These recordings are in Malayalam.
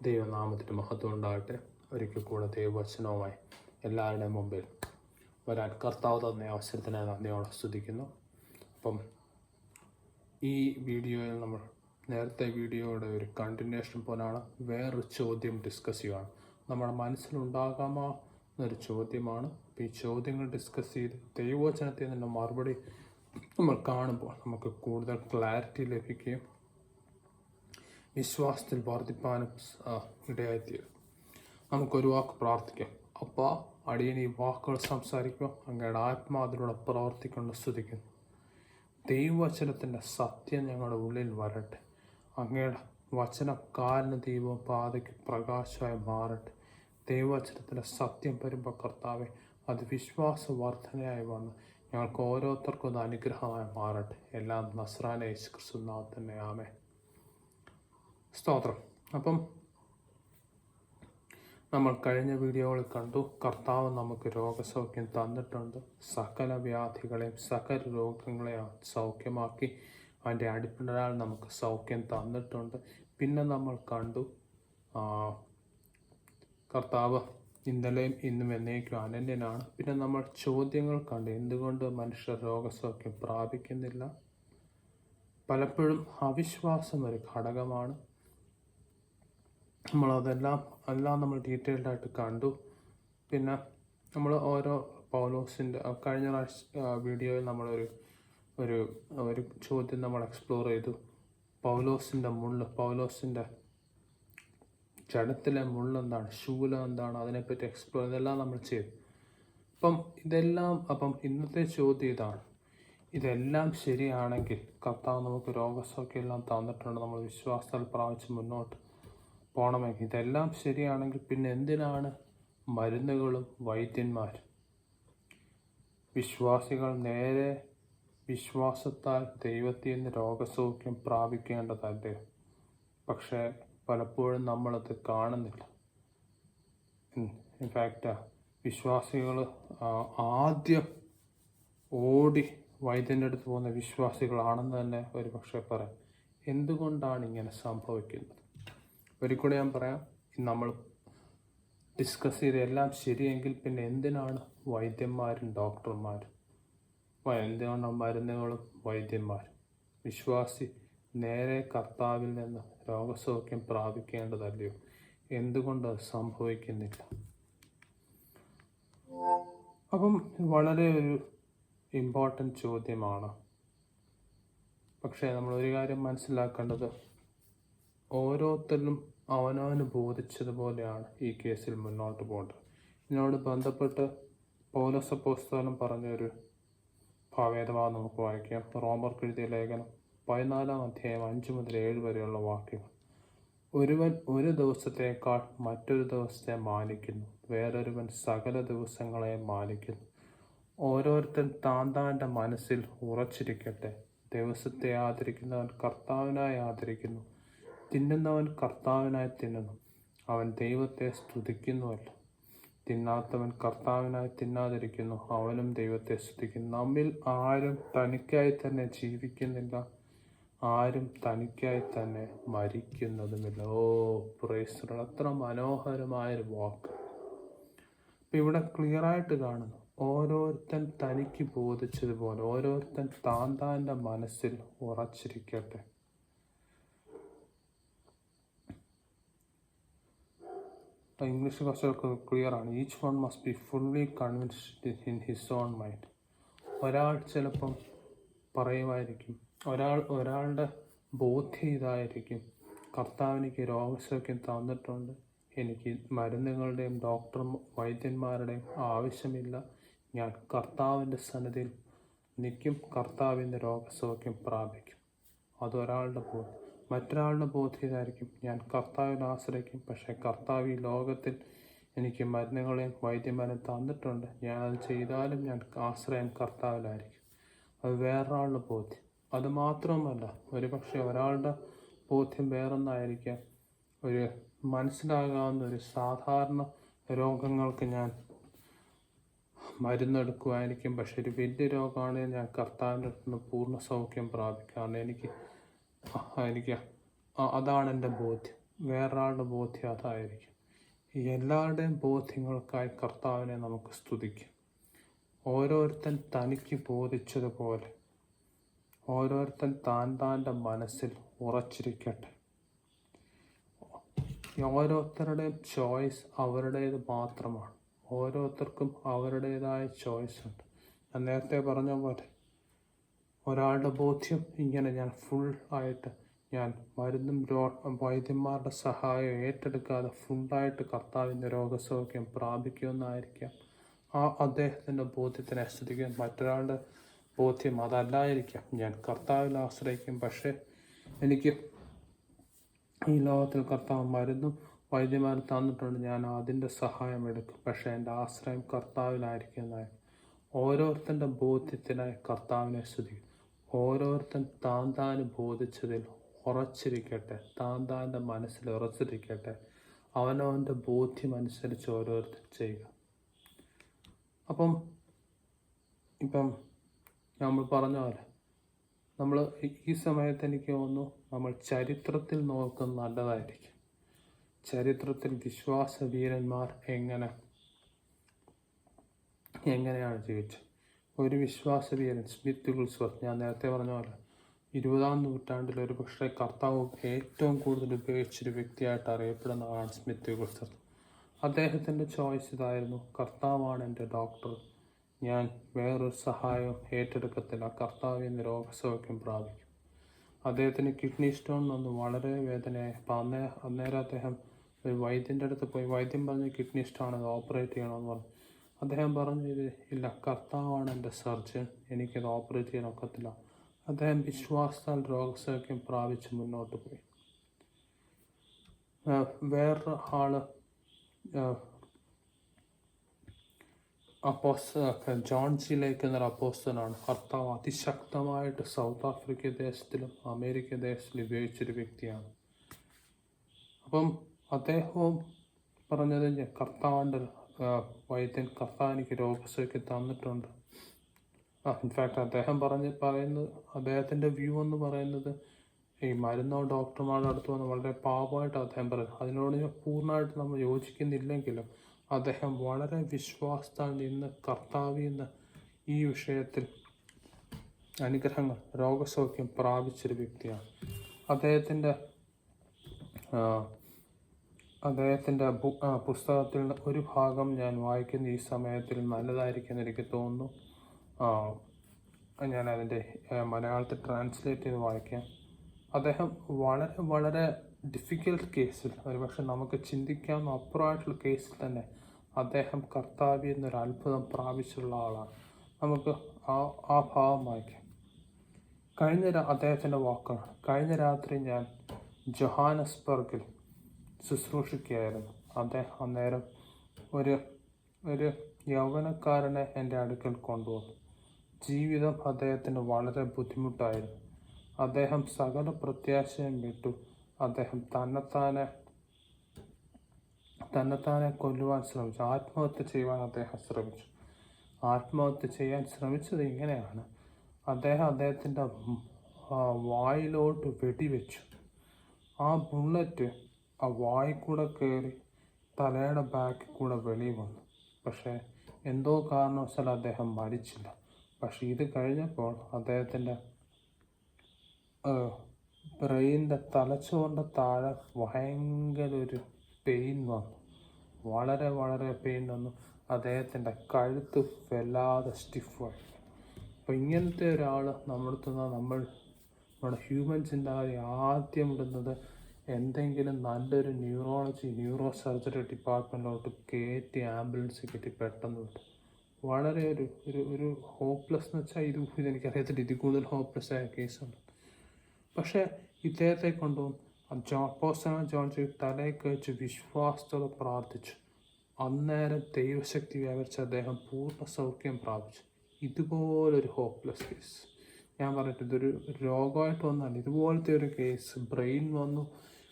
ദൈവനാമത്തിന് മഹത്വം ഉണ്ടാകട്ടെ. ഒരിക്കൽ കൂടെ ദൈവവചനവുമായി എല്ലാവരുടെയും മുമ്പിൽ വരാൻ കർത്താവ് തന്ന അവസരത്തിനെ നന്ദിയോടെ സ്തുതിക്കുന്നു. അപ്പം ഈ വീഡിയോയിൽ നമ്മൾ നേരത്തെ വീഡിയോയുടെ ഒരു കണ്ടിന്യൂഷൻ പോലാണ് വേറൊരു ചോദ്യം ഡിസ്കസ് ചെയ്യുകയാണ്. നമ്മുടെ മനസ്സിലുണ്ടാകാമോ എന്നൊരു ചോദ്യമാണ്. അപ്പോൾ ഈ ചോദ്യങ്ങൾ ഡിസ്കസ് ചെയ്ത് ദൈവവചനത്തിൽ നിന്ന് മറുപടി നമ്മൾ കാണുമ്പോൾ നമുക്ക് കൂടുതൽ ക്ലാരിറ്റി ലഭിക്കുകയും വിശ്വാസത്തിൽ വർദ്ധിപ്പാനും ഇടയായിത്തീരും. നമുക്കൊരു വാക്ക് പ്രാർത്ഥിക്കാം. അപ്പാ, അടിയൻ ഈ വാക്കുകൾ സംസാരിക്കുക അങ്ങയുടെ ആത്മാവിലൂടെ പ്രവർത്തിക്കൊണ്ട് സ്തുതിക്കുന്നു. ദൈവവചനത്തിൻ്റെ സത്യം ഞങ്ങളുടെ ഉള്ളിൽ വരട്ടെ. അങ്ങയുടെ വചനം കാലിന് ദൈവവും പാതയ്ക്ക് പ്രകാശമായി മാറട്ടെ. ദൈവവചനത്തിൻ്റെ സത്യം വരുമ്പോൾ കർത്താവെ, അത് വിശ്വാസവർദ്ധനയായി വന്ന് ഞങ്ങൾക്ക് ഓരോരുത്തർക്കും ഒരു അനുഗ്രഹമായി മാറട്ടെ. എല്ലാം നസ്രാനെ യേശു ക്രിസ്തു നാമത്തിൽ തന്നെ ആമേൻ. സ്തോത്രം. അപ്പം നമ്മൾ കഴിഞ്ഞ വീഡിയോകളിൽ കണ്ടു, കർത്താവ് നമുക്ക് രോഗസൗഖ്യം തന്നിട്ടുണ്ട്. സകല വ്യാധികളെയും സകല രോഗങ്ങളെയും സൗഖ്യമാക്കി അതിൻ്റെ അടിപ്പിണരാൽ നമുക്ക് സൗഖ്യം തന്നിട്ടുണ്ട്. പിന്നെ നമ്മൾ കണ്ടു കർത്താവ് ഇന്നലെയും ഇന്നും എന്നേക്കും അനന്യനാണ്. പിന്നെ നമ്മൾ ചോദ്യങ്ങൾ കണ്ടു, എന്തുകൊണ്ട് മനുഷ്യർ രോഗസൗഖ്യം പ്രാപിക്കുന്നില്ല. പലപ്പോഴും അവിശ്വാസം ഒരു ഘടകമാണ്. നമ്മളതെല്ലാം നമ്മൾ ഡീറ്റെയിൽഡായിട്ട് കണ്ടു. പിന്നെ നമ്മൾ ഓരോ പൗലോസിൻ്റെ കഴിഞ്ഞ വീഡിയോയിൽ നമ്മളൊരു ഒരു ചോദ്യം നമ്മൾ എക്സ്പ്ലോർ ചെയ്തു. പൗലോസിൻ്റെ മുള്ള്, പൗലോസിൻ്റെ ജഡത്തിലെ മുള്ളെന്താണ്, ശൂലം എന്താണ്, അതിനെപ്പറ്റി എക്സ്പ്ലോർ ഇതെല്ലാം നമ്മൾ ചെയ്തു. അപ്പം ഇന്നത്തെ ചോദ്യം ഇതാണ്. ഇതെല്ലാം ശരിയാണെങ്കിൽ കർത്താവ് നമുക്ക് രോഗസൗഖ്യം എല്ലാം തന്നിട്ടുണ്ട്. നമ്മൾ വിശ്വാസത്താൽ പ്രാപിച്ച് മുന്നോട്ട് പോകണമെങ്കിൽ ഇതെല്ലാം ശരിയാണെങ്കിൽ പിന്നെ എന്തിനാണ് മരുന്നുകളും വൈദ്യന്മാരും? വിശ്വാസികൾ നേരെ വിശ്വാസത്താൽ ദൈവത്തിൽ നിന്ന് രോഗസൗഖ്യം പ്രാപിക്കേണ്ടതല്ലേ? പക്ഷേ പലപ്പോഴും നമ്മളത് കാണുന്നില്ല. ഇൻഫാക്റ്റ് വിശ്വാസികൾ ആദ്യം ഓടി വൈദ്യൻ്റെ അടുത്ത് പോകുന്ന വിശ്വാസികളാണെന്ന് തന്നെ ഒരു പക്ഷേ പറയാം. എന്തുകൊണ്ടാണ് ഇങ്ങനെ സംഭവിക്കുന്നത്? ഒരിക്കലും ഞാൻ പറയാം, നമ്മൾ ഡിസ്കസ് ചെയ്ത് എല്ലാം ശരിയെങ്കിൽ പിന്നെ എന്തിനാണ് വൈദ്യന്മാരും ഡോക്ടർമാരും? എന്തുകൊണ്ടാണ് മരുന്നുകളും വൈദ്യന്മാരും? വിശ്വാസി നേരെ കർത്താവിൽ നിന്ന് രോഗസൗഖ്യം പ്രാപിക്കേണ്ടതല്ലയോ? എന്തുകൊണ്ട് സംഭവിക്കുന്നില്ല? അപ്പം വളരെ ഒരു ഇമ്പോർട്ടൻ്റ് ചോദ്യമാണ്. പക്ഷേ നമ്മൾ ഒരു കാര്യം മനസ്സിലാക്കേണ്ടത്, ഓരോരുത്തരും അവനവന് ബോധിച്ചതുപോലെയാണ് ഈ കേസിൽ മുന്നോട്ട് പോകേണ്ടത്. ഇതിനോട് ബന്ധപ്പെട്ട് പൗലോസ് അപ്പോസ്തലൻ പറഞ്ഞൊരു ഭാവേദഭാഗം നമുക്ക് വായിക്കാം. റോമർക്ക് എഴുതിയ ലേഖനം 14-ാം അധ്യായം 5 മുതൽ 7 വരെയുള്ള വാക്യങ്ങൾ. ഒരുവൻ ഒരു ദിവസത്തേക്കാൾ മറ്റൊരു ദിവസത്തെ മാനിക്കുന്നു, വേറൊരുവൻ സകല ദിവസങ്ങളെ മാനിക്കുന്നു. ഓരോരുത്തൻ താൻ്റെ മനസ്സിൽ ഉറച്ചിരിക്കട്ടെ. ദിവസത്തെ ആദരിക്കുന്നവൻ കർത്താവിനായി ആദരിക്കുന്നു, തിന്നുന്നവൻ കർത്താവിനായി തിന്നുന്നു, അവൻ ദൈവത്തെ സ്തുതിക്കുന്നുവല്ല. തിന്നാത്തവൻ കർത്താവിനായി തിന്നാതിരിക്കുന്നു, അവനും ദൈവത്തെ സ്തുതിക്കുന്നു. നമ്മിൽ ആരും തനിക്കായി തന്നെ ജീവിക്കുന്നില്ല, ആരും തനിക്കായി തന്നെ മരിക്കുന്നതുമില്ല. Price the Lord. അത്ര മനോഹരമായൊരു വാക്ക്. അപ്പം ഇവിടെ ക്ലിയറായിട്ട് കാണുന്നു, ഓരോരുത്തൻ തനിക്ക് ബോധിച്ചതുപോലെ ഓരോരുത്തൻ താൻ്റെ മനസ്സിൽ ഉറച്ചിരിക്കട്ടെ. ഇംഗ്ലീഷ് കുറച്ചൊക്കെ ക്ലിയറാണ്. Each one must be fully convinced in his own mind. ഒരാൾ ചിലപ്പം പറയുമായിരിക്കും, ഒരാളുടെ ബോധ്യം ഇതായിരിക്കും, കർത്താവിനിക്ക് രോഗസൗഖ്യം തന്നിട്ടുണ്ട്, എനിക്ക് മരുന്നുകളുടെയും വൈദ്യന്മാരുടെയും ആവശ്യമില്ല, ഞാൻ കർത്താവിൻ്റെ സന്നിധിയിൽ നിൽക്കും, കർത്താവിൻ്റെ രോഗസൗഖ്യം പ്രാപിക്കും. അതൊരാളുടെ ബോധ്യം. മറ്റൊരാളുടെ ബോധ്യം ഇതായിരിക്കും, ഞാൻ കർത്താവിൽ ആശ്രയിക്കും, പക്ഷേ കർത്താവ് ഈ ലോകത്തിൽ എനിക്ക് മരുന്നുകളെയും വൈദ്യന്മാരെയും തന്നിട്ടുണ്ട്, ഞാനത് ചെയ്താലും ഞാൻ ആശ്രയം കർത്താവിലായിരിക്കും. അത് വേറൊരാളുടെ ബോധ്യം. അത് മാത്രമല്ല, ഒരു പക്ഷേ ഒരാളുടെ ബോധ്യം വേറൊന്നായിരിക്കാം. ഒരു മനസ്സിലാകാവുന്ന ഒരു സാധാരണ രോഗങ്ങൾക്ക് ഞാൻ മരുന്നെടുക്കുമായിരിക്കും, പക്ഷെ ഒരു വലിയ രോഗമാണെങ്കിൽ ഞാൻ കർത്താവിൻ്റെ അടുത്ത് നിന്ന് പൂർണ്ണ സൗഖ്യം പ്രാപിക്കും. കാരണം എനിക്ക് അതാണ് എൻ്റെ ബോധ്യം. വേറൊരാളുടെ ബോധ്യം അതായിരിക്കും. ഈ എല്ലാവരുടെയും ബോധ്യങ്ങൾക്കായി കർത്താവിനെ നമുക്ക് സ്തുതിക്കാം. ഓരോരുത്തൻ തനിക്ക് ബോധിച്ചതുപോലെ ഓരോരുത്തൻ താൻ്റെ മനസ്സിൽ ഉറച്ചിരിക്കട്ടെ. ഓരോരുത്തരുടെയും ചോയ്സ് അവരുടേത് മാത്രമാണ്. ഓരോരുത്തർക്കും അവരുടേതായ ചോയ്സ് ഉണ്ട്. ഞാൻ നേരത്തെ പറഞ്ഞ പോലെ ഒരാളുടെ ബോധ്യം ഇങ്ങനെ, ഞാൻ ഫുൾ ആയിട്ട് ഞാൻ മരുന്നും വൈദ്യന്മാരുടെ സഹായം ഏറ്റെടുക്കാതെ ഫുള്ളായിട്ട് കർത്താവിൻ്റെ രോഗസൗഖ്യം പ്രാപിക്കുമെന്നായിരിക്കാം അദ്ദേഹത്തിൻ്റെ ബോധ്യത്തിനെ സ്തുതിക്കും. മറ്റൊരാളുടെ ബോധ്യം അതല്ലായിരിക്കാം, ഞാൻ കർത്താവിൽ ആശ്രയിക്കും, പക്ഷേ എനിക്ക് ഈ ലോകത്തിൽ കർത്താവ് മരുന്നും വൈദ്യന്മാർ തന്നിട്ടുണ്ട്, ഞാൻ അതിൻ്റെ സഹായം എടുക്കും, പക്ഷേ എൻ്റെ ആശ്രയം കർത്താവിലായിരിക്കുന്നതായി. ഓരോരുത്തൻ്റെ ബോധ്യത്തിനായി കർത്താവിനെ സ്തുതിക്കും. ഓരോരുത്തൻ താൻ ബോധിച്ചതിൽ ഉറച്ചിരിക്കട്ടെ, താൻ്റെ മനസ്സിൽ ഉറച്ചിരിക്കട്ടെ. അവനവൻ്റെ ബോധ്യമനുസരിച്ച് ഓരോരുത്തർ ചെയ്യുക. ഇപ്പം നമ്മൾ പറഞ്ഞ പോലെ നമ്മൾ ഈ സമയത്ത് എനിക്ക് തോന്നുന്നു നമ്മൾ ചരിത്രത്തിൽ നോക്കുന്നത് നല്ലതായിരിക്കും. ചരിത്രത്തിൽ വിശ്വാസ വീരന്മാർ എങ്ങനെയാണ് ജീവിച്ചത്. ഒരു വിശ്വാസ വീരൻ സ്മിത്ത് വിഗ്ൽസ്വർത്ത്, ഞാൻ നേരത്തെ പറഞ്ഞ പോലെ 20-ാം നൂറ്റാണ്ടിൽ ഒരു പക്ഷേ കർത്താവ് ഏറ്റവും കൂടുതൽ ഉപയോഗിച്ചൊരു വ്യക്തിയായിട്ട് അറിയപ്പെടുന്ന ആളാണ് സ്മിത്ത് വിഗ്ൽസ്വർത്ത്. അദ്ദേഹത്തിൻ്റെ ചോയ്സ് ഇതായിരുന്നു, കർത്താവാണ് എൻ്റെ ഡോക്ടർ, ഞാൻ വേറൊരു സഹായവും ഏറ്റെടുക്കത്തില്ല, കർത്താവിൽ നിന്ന് രോഗസൗഖ്യം പ്രാപിക്കും. അദ്ദേഹത്തിന് കിഡ്നി സ്റ്റോൺ വന്ന് വളരെ വേദനയായി. അപ്പം അന്നേരം അദ്ദേഹം ഒരു വൈദ്യൻ്റെ അടുത്ത് പോയി. വൈദ്യം പറഞ്ഞ് കിഡ്നി സ്റ്റോൺ അത് ഓപ്പറേറ്റ് ചെയ്യണമെന്ന് പറഞ്ഞു. അദ്ദേഹം പറഞ്ഞു, ഇല്ല, കർത്താവാണ് എൻ്റെ സർജൻ, എനിക്കത് ഓപ്പറേറ്റ് ചെയ്യാൻ ഒക്കത്തില്ല. അദ്ദേഹം വിശ്വാസത്താൽ രോഗസൗഖ്യം പ്രാപിച്ച് മുന്നോട്ട് പോയി. വേറൊരു ആള് ജോൺ സി ലേക്ക് എന്നൊരു അപ്പോസ്തലനാണ്. കർത്താവ് അതിശക്തമായിട്ട് സൗത്ത് ആഫ്രിക്ക ദേശത്തിലും അമേരിക്ക ദേശത്തിലും ഉപയോഗിച്ചൊരു വ്യക്തിയാണ്. അദ്ദേഹവും പറഞ്ഞത്, കർത്താവിൻ്റെ വൈദ്യൻ കർത്താവ് എനിക്ക് രോഗസൗഖ്യം തന്നിട്ടുണ്ട്. ഇൻഫാക്ട് അദ്ദേഹം പറയുന്നത്, അദ്ദേഹത്തിൻ്റെ വ്യൂ എന്ന് പറയുന്നത്, ഈ മരുന്നോ ഡോക്ടർമാരുടെ അടുത്ത് വന്ന് വളരെ പാവമായിട്ട് അദ്ദേഹം പറയുന്നത്. അതിനോട് പൂർണ്ണമായിട്ട് നമ്മൾ യോജിക്കുന്നില്ലെങ്കിലും അദ്ദേഹം വളരെ വിശ്വാസത്താൽ നിന്ന് കർത്താവിൽ നിന്ന് ഈ വിഷയത്തിൽ അനുഗ്രഹങ്ങൾ രോഗസൗഖ്യം പ്രാപിച്ചൊരു വ്യക്തിയാണ്. അദ്ദേഹത്തിൻ്റെ പുസ്തകത്തിൽ ഒരു ഭാഗം ഞാൻ വായിക്കുന്ന ഈ സമയത്തിൽ നല്ലതായിരിക്കുമെന്ന് എനിക്ക് തോന്നുന്നു. ഞാൻ അതിൻ്റെ മലയാളത്തിൽ ട്രാൻസ്ലേറ്റ് ചെയ്ത് വായിക്കാം. അദ്ദേഹം വളരെ വളരെ ഡിഫിക്കൽട്ട് കേസിൽ, ഒരുപക്ഷെ നമുക്ക് ചിന്തിക്കാവുന്ന അപ്പുറമായിട്ടുള്ള കേസിൽ തന്നെ അദ്ദേഹം കർത്താവിൽ നിന്നൊരു അത്ഭുതം പ്രാപിച്ചുള്ള ആളാണ്. നമുക്ക് ആ ഭാവം വായിക്കാം. അദ്ദേഹത്തിൻ്റെ വാക്കാണ്, കഴിഞ്ഞ രാത്രി ഞാൻ ജോഹാനസ്ബർഗിൽ ശുശ്രൂഷിക്കുകയായിരുന്നു. അന്നേരം ഒരു യൗവനക്കാരനെ എൻ്റെ അടുക്കൽ കൊണ്ടുവന്നു. ജീവിതം അദ്ദേഹത്തിന് വളരെ ബുദ്ധിമുട്ടായിരുന്നു. അദ്ദേഹം സകല പ്രത്യാശയും വിട്ടു. അദ്ദേഹം തന്നെത്താനെ കൊല്ലുവാൻ ശ്രമിച്ചു. ആത്മഹത്യ ചെയ്യുവാൻ അദ്ദേഹം ശ്രമിച്ചു. ആത്മഹത്യ ചെയ്യാൻ ശ്രമിച്ചത് ഇങ്ങനെയാണ്, അദ്ദേഹത്തിൻ്റെ വായിലോട്ട് വെടിവെച്ചു. ആ ബുള്ളറ്റ് ആ വായിൽ കൂടെ കയറി തലയുടെ ബാക്കിൽ കൂടെ വെളിയിൽ വന്നു. പക്ഷേ എന്തോ കാരണവശാൽ അദ്ദേഹം മരിച്ചില്ല. പക്ഷെ ഇത് കഴിഞ്ഞപ്പോൾ അദ്ദേഹത്തിൻ്റെ ബ്രെയിനിൻ്റെ തലച്ചോറിൻ്റെ താഴെ ഭയങ്കര ഒരു പെയിൻ വന്നു. വളരെ വളരെ പെയിൻ വന്നു. അദ്ദേഹത്തിൻ്റെ കഴുത്ത് വല്ലാതെ സ്റ്റിഫായി. അപ്പോൾ ഇങ്ങനത്തെ ഒരാൾ നമ്മുടെ ഹ്യൂമൻസിൻ്റെ ആദ്യം ഇടുന്നത് എന്തെങ്കിലും നല്ലൊരു ന്യൂറോ സർജറി ഡിപ്പാർട്ട്മെൻറ്റിലോട്ട് കയറ്റി ആംബുലൻസ് കയറ്റി പെട്ടെന്ന് വിട്ടു. വളരെ ഒരു ഹോപ്പ്ലെസ് എന്ന് വെച്ചാൽ ഇതെനിക്കറിയത്തില്ല, ഇതിൽ കൂടുതൽ ഹോപ്പ്ലെസ് ആയ കേസുണ്ട്. പക്ഷേ ഇദ്ദേഹത്തെ കൊണ്ടുവന്ന് അപ്പോസ്തലനായ ജോൺ തലയൊക്കെ വെച്ച് വിശ്വാസത്തോടെ പ്രാർത്ഥിച്ചു. അന്നേരം ദൈവശക്തി വ്യാപരിച്ച് അദ്ദേഹം പൂർണ്ണ സൗഖ്യം പ്രാപിച്ചു. ഇതുപോലൊരു ഹോപ്പ്ലെസ് കേസ് ഞാൻ പറഞ്ഞിട്ട്, ഇതൊരു രോഗമായിട്ട് വന്നതാണ്. ഇതുപോലത്തെ ഒരു കേസ് ബ്രെയിൻ വന്നു,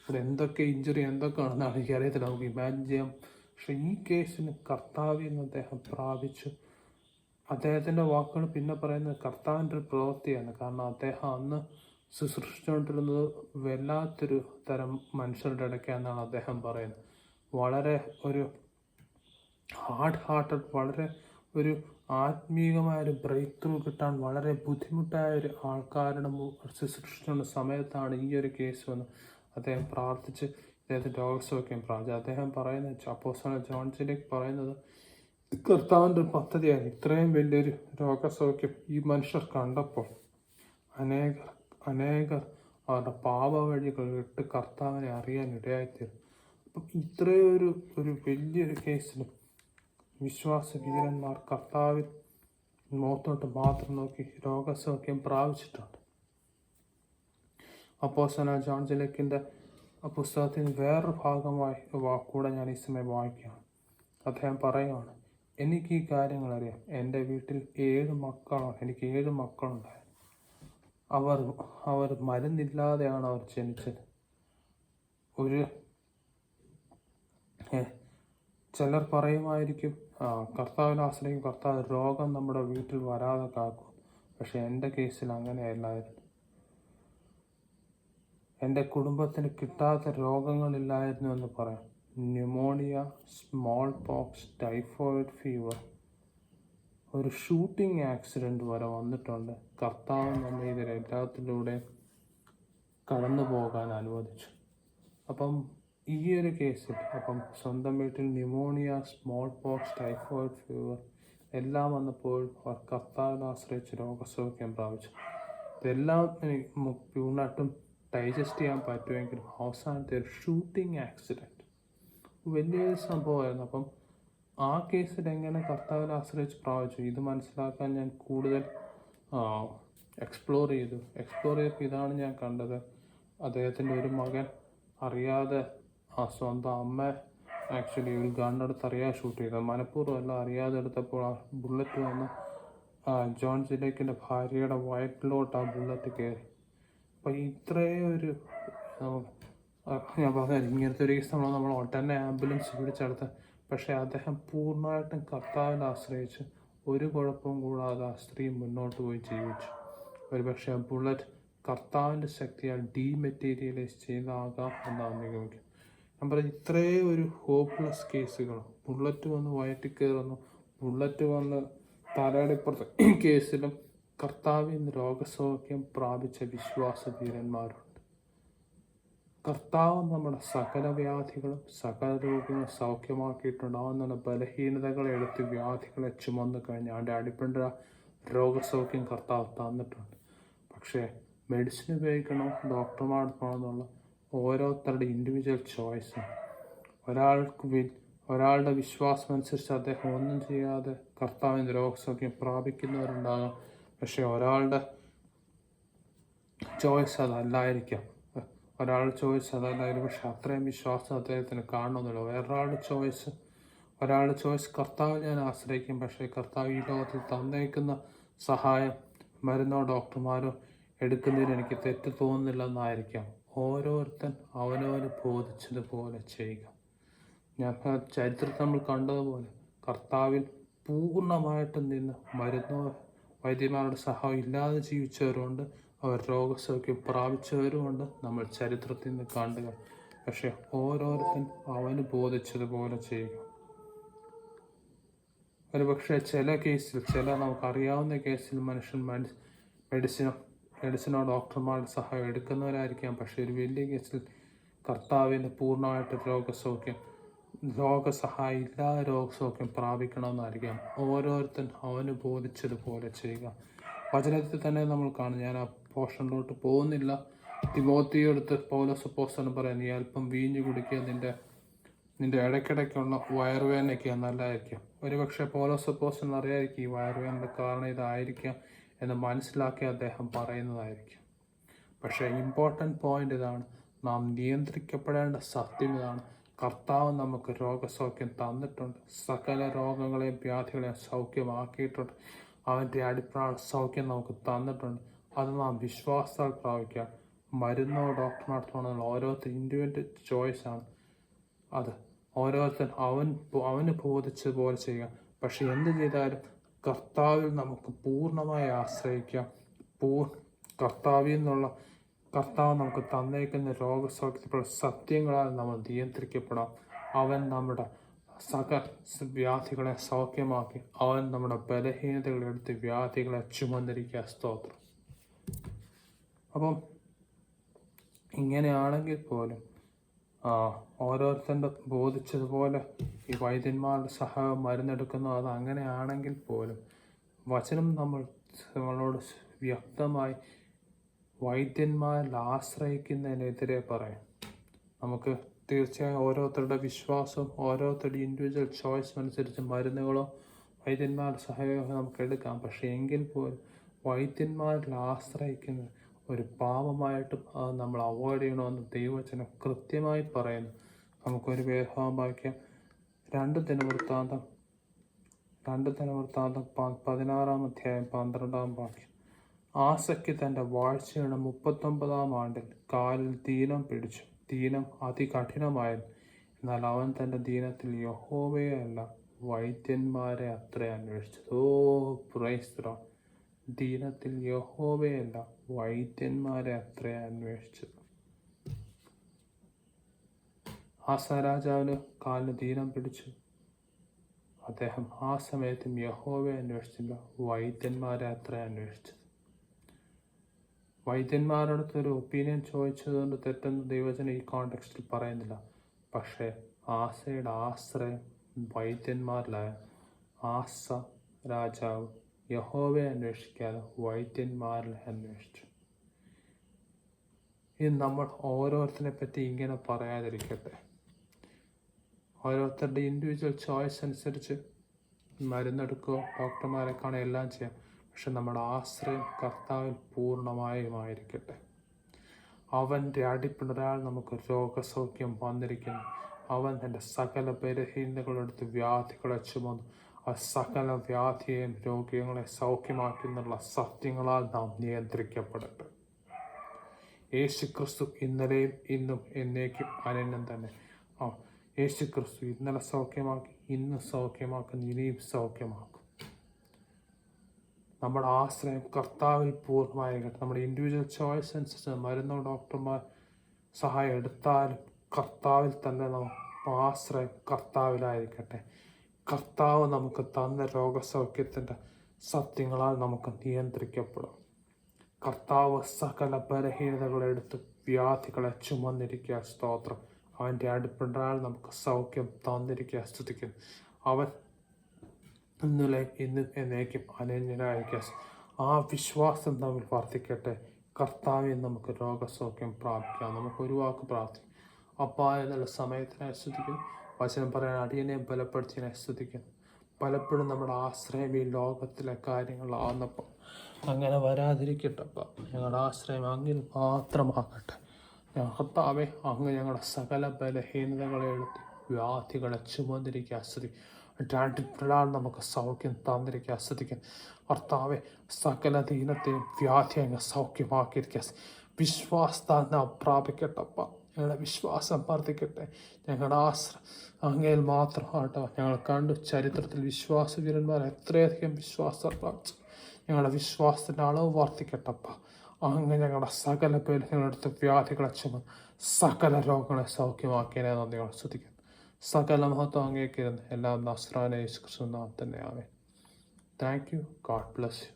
ഇവിടെ എന്തൊക്കെ ഇഞ്ചുറി എന്തൊക്കെയാണെന്നാണ് എനിക്കറിയത്തില്ല, നമുക്ക് ഇമാജിൻ ചെയ്യാം. പക്ഷെ ഈ കേസിന് കർത്താവിൽ നിന്ന് അദ്ദേഹം പ്രാപിച്ചു. അദ്ദേഹത്തിൻ്റെ വാക്കുകൾ പിന്നെ പറയുന്നത് കർത്താവിൻ്റെ ഒരു പ്രവൃത്തിയാണ്. കാരണം അദ്ദേഹം അന്ന് ശുശ്രൂഷിച്ചുകൊണ്ടിരുന്നത് വല്ലാത്തൊരു തരം മനുഷ്യരുടെ ഇടയ്ക്കാണെന്നാണ് അദ്ദേഹം പറയുന്നത്. വളരെ ഒരു ഹാർട്ടഡ്, വളരെ ഒരു ആത്മീയമായൊരു ബ്രേക്ക് ത്രൂ കിട്ടാൻ വളരെ ബുദ്ധിമുട്ടായ ഒരു ആൾക്കാരുടെ ശുശ്രൂഷിച്ചുകൊണ്ട സമയത്താണ് ഈ ഒരു കേസ് വന്ന് അദ്ദേഹം പ്രാർത്ഥിച്ച് അദ്ദേഹത്തിന് രോഗസൗഖ്യം പ്രാർത്ഥിച്ചു. അദ്ദേഹം പറയുന്നത്, അപ്പോസ്തലൻ ജോൺ ജിലേക്ക് പറയുന്നത്, കർത്താവിൻ്റെ പദ്ധതിയാണ് ഇത്രയും വലിയൊരു രോഗസൗഖ്യം ഈ മനുഷ്യർ കണ്ടപ്പോൾ അനേകർ അവരുടെ പാപ വഴികൾ ഇട്ട് കർത്താവിനെ അറിയാൻ ഇടയായിത്തീരും. അപ്പം ഇത്രയും ഒരു വലിയൊരു കേസിലും വിശ്വാസ വീരന്മാർ കർത്താവിൽ മുഖത്തോട്ട് മാത്രം നോക്കി രോഗസൗഖ്യം പ്രാപിച്ചിട്ടുണ്ട്. അപ്പോസ്തലൻ ജോൺ ജിലേക്കിൻ്റെ പുസ്തകത്തിന് വേറൊരു ഭാഗമായി കൂടെ ഞാൻ ഈ സമയം വായിക്കുകയാണ്. അദ്ദേഹം പറയുകയാണ്, എനിക്ക് ഈ കാര്യങ്ങൾ അറിയാം. എൻ്റെ വീട്ടിൽ 7 മക്കളാണ്. എനിക്ക് 7 മക്കളുണ്ടായിരുന്നു. അവർ മരുന്നില്ലാതെയാണ് അവർ ജനിച്ചത്. ചിലർ പറയുമായിരിക്കും, കർത്താവിനെ ആശ്രയിക്കും, കർത്താവ് രോഗം നമ്മുടെ വീട്ടിൽ വരാതെ കാക്കും. പക്ഷെ എൻ്റെ കേസിൽ അങ്ങനെയല്ലായിരുന്നു. എൻ്റെ കുടുംബത്തിന് കിട്ടാത്ത രോഗങ്ങളില്ലായിരുന്നു എന്ന് പറയാം. Pneumonia, small pox, typhoid fever, ഒരു ഷൂട്ടിംഗ് ആക്സിഡൻറ്റ് വരെ വന്നിട്ടുണ്ട്. കർത്താവ് നമ്മെ ഇതിലെല്ലാത്തിലൂടെയും കടന്നു പോകാൻ അനുവദിച്ചു. അപ്പം ഈ ഒരു കേസിൽ സ്വന്തം വീട്ടിൽ pneumonia, small pox, typhoid fever എല്ലാം വന്നപ്പോൾ അവർ കർത്താവിനെ ആശ്രയിച്ച് രോഗസൗഖ്യം പ്രാപിച്ചു. ഇതെല്ലാം പൂർണ്ണമായിട്ടും ഡൈജസ്റ്റ് ചെയ്യാൻ പറ്റുമെങ്കിലും അവസാനത്തെ ഒരു ഷൂട്ടിംഗ് ആക്സിഡൻറ്റ് വലിയൊരു സംഭവമായിരുന്നു. അപ്പം ആ കേസിൽ എങ്ങനെ കർത്താവിനെ ആശ്രയിച്ച് പ്രാപിച്ചു, ഇത് മനസ്സിലാക്കാൻ ഞാൻ കൂടുതൽ എക്സ്പ്ലോർ ചെയ്തപ്പോൾ ഇതാണ് ഞാൻ കണ്ടത്. അദ്ദേഹത്തിൻ്റെ ഒരു മകൻ അറിയാതെ സ്വന്തം അമ്മ ആക്ച്വലി ഒരു ഗണ്ണെടുത്ത് അറിയാതെ ഷൂട്ട് ചെയ്തത്. മനഃപൂർവ്വം അല്ല, അറിയാതെ എടുത്തപ്പോൾ ആ ബുള്ളറ്റ് വന്ന് ജോൺ ജിലേക്കിൻ്റെ ഭാര്യയുടെ വയറ്റിലോട്ട് ആ ബുള്ളറ്റ് കയറി. അപ്പം ഇത്രയും ഞാൻ പറഞ്ഞത് ഇങ്ങനത്തെ ഒരു കേസ് നമ്മൾ ഉടനെ ആംബുലൻസ് പിടിച്ചെടുത്ത്, പക്ഷേ അദ്ദേഹം പൂർണ്ണമായിട്ടും കർത്താവിനെ ആശ്രയിച്ച് ഒരു കുഴപ്പവും കൂടാതെ ആ സ്ത്രീ മുന്നോട്ട് പോയി ജീവിച്ചു. ഒരുപക്ഷെ ബുള്ളറ്റ് കർത്താവിൻ്റെ ശക്തിയാൽ ഡീമെറ്റീരിയലൈസ് ചെയ്താകാം എന്നാണ് നിഗമിക്കും. ഞാൻ പറയും, ഇത്രയും ഒരു ഹോപ്പ്ലെസ് കേസുകൾ, ബുള്ളറ്റ് വന്ന് വയറ്റിൽ കയറുന്നു, ബുള്ളറ്റ് വന്ന് തലയുടെ ഇപ്പുറത്ത് കേസിലും കർത്താവിൽ നിന്ന് രോഗസൗഖ്യം പ്രാപിച്ച വിശ്വാസ വീരന്മാരുണ്ട്. കർത്താവ് നമ്മുടെ സകല വ്യാധികളും സകല രോഗങ്ങളും സൗഖ്യമാക്കിയിട്ടുണ്ടാവുന്ന ബലഹീനതകളെ എടുത്ത് വ്യാധികളെ ചുമന്നു കഴിഞ്ഞ് അതിൻ്റെ അടിപ്പണ്ട രോഗസൗഖ്യം കർത്താവ് തന്നിട്ടുണ്ട്. പക്ഷേ മെഡിസിൻ ഉപയോഗിക്കണോ ഡോക്ടർമാർ പോകണമെന്നുള്ള ഓരോരുത്തരുടെ ഇൻഡിവിജ്വൽ ചോയ്സാണ്. ഒരാളുടെ വിശ്വാസം അനുസരിച്ച് അദ്ദേഹം ഒന്നും ചെയ്യാതെ കർത്താവിൻ്റെ രോഗസൗഖ്യം പ്രാപിക്കുന്നവരുണ്ടാകാം. പക്ഷെ ഒരാളുടെ ചോയ്സ് അതല്ലായിരിക്കാം. പക്ഷെ അത്രയും വിശ്വാസം അദ്ദേഹത്തിന് കാണണമെന്നില്ല. ഒരാളുടെ ചോയ്സ് കർത്താവ് ഞാൻ ആശ്രയിക്കും, പക്ഷേ കർത്താവ് ഈ ലോകത്തിൽ തന്നേക്കുന്ന സഹായം മരുന്നോ ഡോക്ടർമാരോ എടുക്കുന്നതിന് എനിക്ക് തെറ്റ് തോന്നുന്നില്ലെന്നായിരിക്കാം. ഓരോരുത്തൻ അവനവന് ബോധിച്ചതുപോലെ ചെയ്യുക. ഞാൻ ചരിത്രത്തിൽ നമ്മൾ കണ്ടതുപോലെ കർത്താവിൽ പൂർണ്ണമായിട്ടും നിന്ന് മരുന്നോ വൈദ്യന്മാരുടെ സഹായം ഇല്ലാതെ ജീവിച്ചവരുണ്ട്, അവർ രോഗസൗഖ്യം പ്രാപിച്ചവരുമുണ്ട് നമ്മൾ ചരിത്രത്തിൽ നിന്ന് കാണുക. പക്ഷെ ഓരോരുത്തൻ അവന് ബോധിച്ചതുപോലെ ചെയ്യുക. ഒരുപക്ഷെ ചില നമുക്കറിയാവുന്ന കേസിൽ മനുഷ്യൻ മെഡിസിനോ ഡോക്ടർമാരുടെ സഹായം എടുക്കുന്നവരായിരിക്കാം. പക്ഷെ ഒരു വലിയ കേസിൽ കർത്താവിന് പൂർണ്ണമായിട്ട് രോഗസഹായം ഇല്ലാതെ രോഗസൗഖ്യം പ്രാപിക്കണമെന്നായിരിക്കാം. ഓരോരുത്തൻ അവന് ബോധിച്ചതുപോലെ ചെയ്യുക. വചനത്തിൽ തന്നെ നമ്മൾ കാണും. ഞാൻ ആ പോർഷനിലോട്ട് പോകുന്നില്ല. തിമോത്തിയെടുത്ത് പൗലോസ് അപ്പോസ്തലൻ പറയാൻ, നീ അല്പം വീഞ്ഞു കുടിക്കുക, നിന്റെ ഇടയ്ക്കിടയ്ക്കുള്ള വയറുവേദനയ്ക്ക് നല്ലതായിരിക്കും. ഒരുപക്ഷെ പൗലോസ് അപ്പോസ്തലൻ അറിയായിരിക്കും ഈ വയറുവേദനയുടെ കാരണം ഇതായിരിക്കാം എന്ന് മനസ്സിലാക്കി അദ്ദേഹം പറയുന്നതായിരിക്കും. പക്ഷേ ഇമ്പോർട്ടൻ്റ് പോയിന്റ് ഇതാണ്, നാം നിയന്ത്രിക്കപ്പെടേണ്ട സത്യം ഇതാണ്. കർത്താവ് നമുക്ക് രോഗസൗഖ്യം തന്നിട്ടുണ്ട്. സകല രോഗങ്ങളെയും വ്യാധികളെയും സൗഖ്യമാക്കിയിട്ടുണ്ട്. അവൻ്റെ അടിപ്രാണ സൗഖ്യം നമുക്ക് തന്നിട്ടുണ്ട്. അത് നാം വിശ്വാസത്താൽ പ്രാപിക്കുക. മരുന്നോ ഡോക്ടർമാർക്കുള്ള ഓരോരുത്തർ ഇൻഡിവിജ്വൽ ചോയ്സാണ്. അത് ഓരോരുത്തർ അവന് ബോധിച്ചതുപോലെ ചെയ്യുക. പക്ഷെ എന്ത് ചെയ്താലും കർത്താവിൽ നമുക്ക് പൂർണ്ണമായി ആശ്രയിക്കാം. കർത്താവിൽ നിന്നുള്ള കർത്താവ് നമുക്ക് തന്നേക്കുന്ന രോഗസൗഖ്യത്തിലുള്ള സത്യങ്ങളാൽ നമ്മൾ നിയന്ത്രിക്കപ്പെടാം. അവൻ നമ്മുടെ സകല വ്യാധികളെ സൗഖ്യമാക്കി. അവൻ നമ്മുടെ ബലഹീനതകളെടുത്ത് വ്യാധികളെ ചുമന്നിരിക്കുക. സ്തോത്രം. അപ്പം ഇങ്ങനെയാണെങ്കിൽ പോലും ഓരോരുത്തരുടെ ബോധിച്ചതുപോലെ ഈ വൈദ്യന്മാരുടെ സഹായം മരുന്നെടുക്കുന്നു. അത് അങ്ങനെയാണെങ്കിൽ പോലും വചനം നമ്മളോട് വ്യക്തമായി വൈദ്യന്മാരിൽ ആശ്രയിക്കുന്നതിനെതിരെ പറയാം. നമുക്ക് തീർച്ചയായും ഓരോരുത്തരുടെ വിശ്വാസവും ഓരോരുത്തരുടെ ഇൻഡിവിജ്വൽ ചോയ്സും അനുസരിച്ച് മരുന്നുകളോ വൈദ്യന്മാരുടെ സഹായമോ നമുക്ക് എടുക്കാം. പക്ഷേ എങ്കിൽ പോലും വൈദ്യന്മാരിൽ ആശ്രയിക്കുന്നത് ഒരു പാപമായിട്ടും അത് നമ്മൾ അവോയ്ഡ് ചെയ്യണമെന്ന് ദൈവവചനം കൃത്യമായി പറയുന്നു. നമുക്കൊരു വേദഭാഗം 2 ദിനവൃത്താന്തം 16-ാം അധ്യായം 12-ാം വാക്യം. ആസയ്ക്ക് തൻ്റെ വാഴ്ചയുടെ 39-ാം ആണ്ടിൽ കാലിൽ ദീനം പിടിച്ചു. ദീനം അതികഠിനമായിരുന്നു. എന്നാൽ അവൻ തൻ്റെ ദീനത്തിൽ യഹോവയെ അല്ല വൈദ്യന്മാരെ അത്ര അന്വേഷിച്ചത്. Praise the Lord. ദീനത്തിൽ യഹോവയല്ല വൈദ്യന്മാരെ അത്ര അന്വേഷിച്ചത്. ആസ രാജാവിന് കാലിന് ദീനം പിടിച്ചു. അദ്ദേഹം ആ സമയത്തും യഹോവയെ അന്വേഷിച്ചില്ല, വൈദ്യന്മാരെ അത്ര അന്വേഷിച്ചത്. വൈദ്യന്മാരടുത്ത് ഒരു ഒപ്പീനിയൻ ചോദിച്ചതുകൊണ്ട് തെറ്റെന്ന് ദൈവജനം ഈ കോണ്ടെക്സ്റ്റിൽ പറയുന്നില്ല. പക്ഷേ ആസയുടെ ആശ്രയം വൈദ്യന്മാരിലായ ആസ രാജാവ് യഹോവയെ അന്വേഷിക്കാതെ വൈദ്യന്മാരിൽ അന്വേഷിച്ചു. ഇത് നമ്മൾ ഓരോരുത്തരെ പറ്റി ഇങ്ങനെ പറയാതിരിക്കട്ടെ. ഓരോരുത്തരുടെ ഇൻഡിവിജ്വൽ ചോയ്സ് അനുസരിച്ച് മരുന്നെടുക്കുകയോ ഡോക്ടർമാരെ കാണുക എല്ലാം ചെയ്യാം. പക്ഷെ നമ്മുടെ ആശ്രയം കർത്താവിൽ പൂർണ്ണമായുമായിരിക്കട്ടെ. അവൻ്റെ അടിപ്പിണരാൽ നമുക്ക് രോഗസൗഖ്യം വന്നിരിക്കുന്നു. അവൻ തൻ്റെ സകല ബലഹീനതകളെടുത്ത് വ്യാധികളെ ചുമന്നു. ആ സകല വ്യാധിയെയും രോഗികളെ സൗഖ്യമാക്കുന്നുള്ള സത്യങ്ങളാൽ നാം നിയന്ത്രിക്കപ്പെടട്ടെ. യേശു ക്രിസ്തു ഇന്നലെയും ഇന്നും എന്നേക്കും അനന്യം തന്നെ. യേശു ക്രിസ്തു ഇന്നലെ സൗഖ്യമാക്കി, ഇന്ന് സൗഖ്യമാക്കുന്നു, ഇനിയും സൗഖ്യമാക്കും. നമ്മുടെ ആശ്രയം കർത്താവിൽ പൂർണ്ണമായിരിക്കട്ടെ. നമ്മുടെ ഇൻഡിവിജ്വൽ ചോയ്സ് അനുസരിച്ച് മരുന്നോ ഡോക്ടർമാർ സഹായം എടുത്താലും കർത്താവിൽ തന്നെ ആശ്രയം കർത്താവിലായിരിക്കട്ടെ. കർത്താവ് നമുക്ക് തന്ന രോഗസൗഖ്യത്തിൻ്റെ സത്യങ്ങളാൽ നമുക്ക് നിയന്ത്രിക്കപ്പെടും. കർത്താവ് സകല ബലഹീനതകളെടുത്ത് വ്യാധികളെ ചുമന്നിരിക്കുക. സ്തോത്രം. അവൻ്റെ അടിപ്പിണരാൽ നമുക്ക് സൗഖ്യം തന്നിരിക്കുക. സ്തുതിക്കുന്നു. അവൻ ഇന്നലെ ഇന്ന് എന്നേക്കും അനന്യനായിരിക്കുക. ആ വിശ്വാസം തമ്മിൽ വർദ്ധിക്കട്ടെ. കർത്താവിൽ നമുക്ക് രോഗസൗഖ്യം പ്രാപിക്കാം. നമുക്ക് ഒരു വാക്ക് പ്രാർത്ഥിക്കാം. അപ്പാ എന്നുള്ള സമയത്തിനായി സ്തുതിക്കുന്നു. വചനം പറയാൻ അടിയനെ ബലപ്പെടുത്തിയതിനെ സ്തുതിക്കുന്നു. പലപ്പോഴും നമ്മുടെ ആശ്രയം ഈ ലോകത്തിലെ കാര്യങ്ങളാകുന്നപ്പോൾ അങ്ങനെ വരാതിരിക്കട്ടപ്പ. ഞങ്ങളുടെ ആശ്രയം അങ്ങിൽ മാത്രമാകട്ടെ. കർത്താവേ, അങ്ങ് ഞങ്ങളുടെ സകല ബലഹീനതകളെ എടുത്ത് വ്യാധികളെ ചുമന്നിരിക്കുക. അടിപ്പിണരാൽ നമുക്ക് സൗഖ്യം തന്നിരിക്കുക. ശ്രദ്ധിക്കുന്നു. കർത്താവെ, സകല ദീനത്തെയും വ്യാധി അങ്ങ് സൗഖ്യമാക്കിയിരിക്കുക. വിശ്വാസത്താൽ നാം പ്രാപിക്കട്ടപ്പ. ഞങ്ങളുടെ വിശ്വാസം വർദ്ധിക്കട്ടെ. ഞങ്ങളുടെ ആശ്രയം അങ്ങയിൽ മാത്രമാട്ടോ. ഞങ്ങൾ കണ്ടു ചരിത്രത്തിൽ വിശ്വാസവീരന്മാർ എത്രയധികം വിശ്വാസം പ്രാപിച്ചു. ഞങ്ങളുടെ വിശ്വാസത്തിൻ്റെ അളവ് വർദ്ധിക്കട്ടപ്പ. അങ്ങ് ഞങ്ങളുടെ സകല ബലഹീനതകളെടുത്ത് വ്യാധികളെ ചുമന്ന് സകല രോഗങ്ങളെ സൗഖ്യമാക്കിയതിനെ നന്ദിയോടെ ശ്രദ്ധിക്കുന്നു. സകല മഹത്വം അങ്ങേക്കിരുന്ന് എല്ലാം നസ്രായ യേശു ക്രിസ്തു നാമത്തിൽ തന്നെ ആമേൻ. Thank you. God bless U.